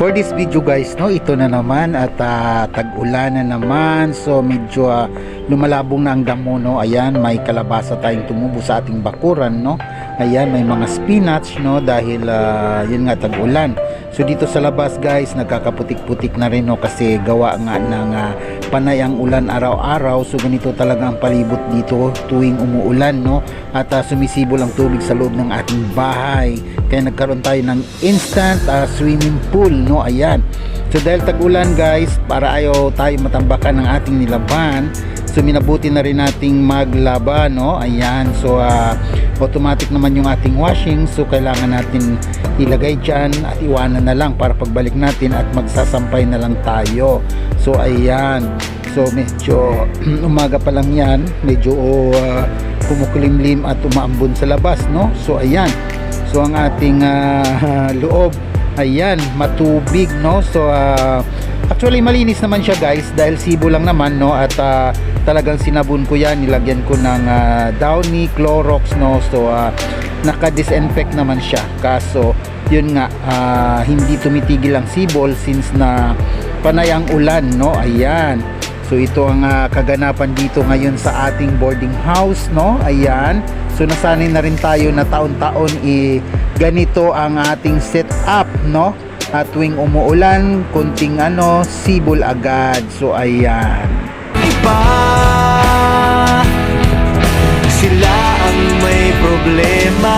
For this video guys, no, ito na naman at tag-ulan na naman. So medyo lumalabong na ang damo, no. Ayan, may kalabasa tayong tumubo sa ating bakuran, no. Ayan, may mga spinach, no, dahil yun nga, tag-ulan. So dito sa labas guys, nagkakaputik-putik na rin, no, kasi gawa nga ng panay ang ulan araw-araw. So ganito talaga ang palibot dito tuwing umuulan, no. At sumisibol ang tubig sa loob ng ating bahay. Kaya nagkaroon tayo ng instant swimming pool, no. Ayan. So dahil tag-ulan guys, para ayaw tayo matambakan ng ating nilaban, so minabuti na rin nating maglaba, no. Ayan. So automatic naman yung ating washing. So kailangan natin ilagay dyan at iwanan na lang para pagbalik natin at magsasampay na lang tayo. So ayan. So medyo umaga pa lang yan. Medyo kumukulimlim at umaambon sa labas, no. So ayan. So ang ating loob, ayan, matubig, no. So actually malinis naman siya guys dahil sibo lang naman, no. At talagang sinabon ko yan, nilagyan ko ng Downy, Clorox, no. So naka-disinfect naman siya. Kaso yun nga, hindi tumitigil ang sibol since na panay ang ulan, no. Ayan. So ito ang kaganapan dito ngayon sa ating boarding house, no. Ayan. So nasanay na rin tayo na taon-taon ganito ang ating setup, no. At tuwing umuulan, kunting sibol agad. So ayan. Iba, sila ang may problema.